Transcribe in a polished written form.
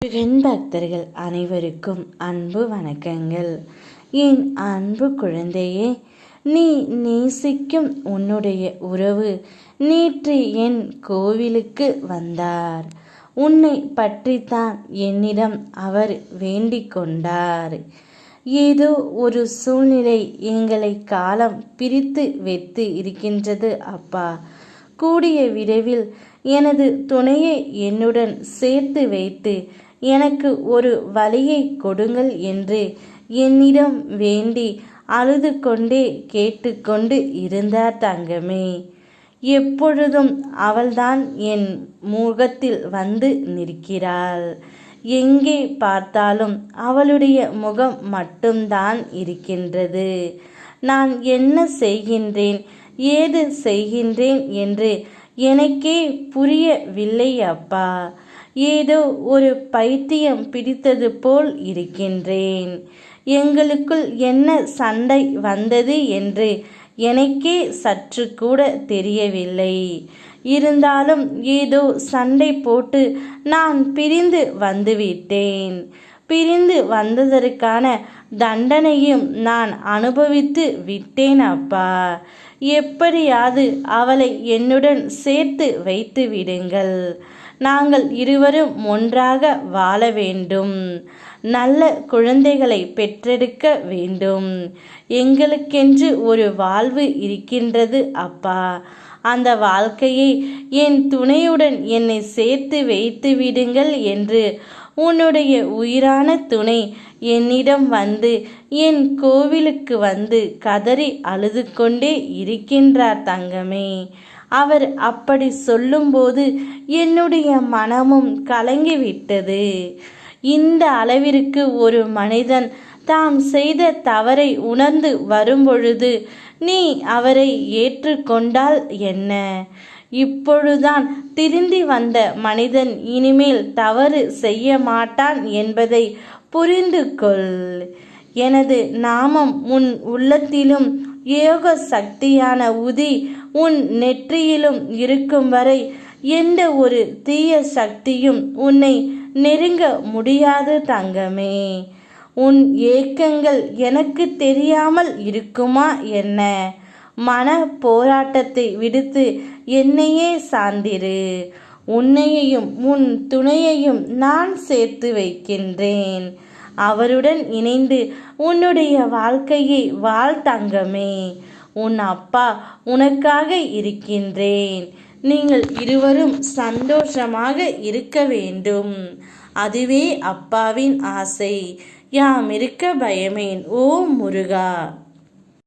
முருகன் பக்தர்கள் அனைவருக்கும் அன்பு வணக்கங்கள். என் அன்பு குழந்தையே, நீ நேசிக்கும் உன்னுடைய உறவு நேற்று என் கோவிலுக்கு வந்தார். உன்னை பற்றித்தான் என்னிடம் அவர் வேண்டிக் கொண்டார். ஏதோ ஒரு சூழ்நிலை எங்களை காலம் பிரித்து வைத்து இருக்கின்றது அப்பா. கூடிய விரைவில் எனது துணையை என்னுடன் சேர்த்து வைத்து எனக்கு ஒரு வழியை கொடுங்கள் என்று என்னிடம் வேண்டி அழுது கொண்டே கேட்டுக்கொண்டு இருந்தார் தங்கமே. எப்பொழுதும் அவள்தான் என் முகத்தில் வந்து நிற்கிறாள். எங்கே பார்த்தாலும் அவளுடைய முகம் மட்டும்தான் இருக்கின்றது. நான் என்ன செய்கின்றேன், ஏது செய்கின்றேன் என்று எனக்கே புரியவில்லை அப்பா. ஏதோ ஒரு பைத்தியம் பிடித்தது போல் இருக்கின்றேன். எங்களுக்குள் என்ன சண்டை வந்தது என்று எனக்கே சற்று கூட தெரியவில்லை. இருந்தாலும் ஏதோ சண்டை போட்டு நான் பிரிந்து வந்துவிட்டேன். பிரிந்து வந்ததற்கான தண்டனையும் நான் அனுபவித்து விட்டேன் அப்பா. எப்படியாவது அவளை என்னுடன் சேர்த்து வைத்து விடுங்கள். நாங்கள் இருவரும் ஒன்றாக வாழ வேண்டும். நல்ல குழந்தைகளை பெற்றெடுக்க வேண்டும். எங்களுக்கென்று ஒரு வாழ்வு இருக்கின்றது அப்பா. அந்த வாழ்க்கையை என் துணையுடன் என்னை சேர்த்து வைத்து விடுங்கள் என்று உன்னுடைய உயிரான துணை என்னிடம் வந்து என் கோவிலுக்கு வந்து கதறி அழுது கொண்டே இருக்கின்றார் தங்கமே. அவர் அப்படி சொல்லும்போது என்னுடைய மனமும் கலங்கிவிட்டது. இந்த அளவிற்கு ஒரு மனிதன் தான் செய்த தவறை உணர்ந்து வரும்பொழுது நீ அவரை ஏற்றுக்கொண்டால் என்ன? இப்பொழுதுதான் திருந்தி வந்த மனிதன் இனிமேல் தவறு செய்ய மாட்டான் என்பதை புரிந்து கொள். எனது நாமம் உன் உள்ளத்திலும் யோக சக்தியான உதி உன் நெற்றியிலும் இருக்கும் வரை எந்த ஒரு தீய சக்தியும் உன்னை நெருங்க முடியாது தங்கமே. உன் ஏக்கங்கள் எனக்கு தெரியாமல் இருக்குமா என்ன? மன போராட்டத்தை விடுத்து என்னையே சார்ந்திரு. உன்னையையும் உன் துணையையும் நான் சேர்த்து வைக்கின்றேன். அவருடன் இணைந்து உன்னுடைய வாழ்க்கையை வாழ் தங்கமே. உன் அப்பா உனக்காக இருக்கின்றேன். நீங்கள் இருவரும் சந்தோஷமாக இருக்க வேண்டும். அதுவே அப்பாவின் ஆசை. யாம் இருக்க பயமேன். ஓ முருகா.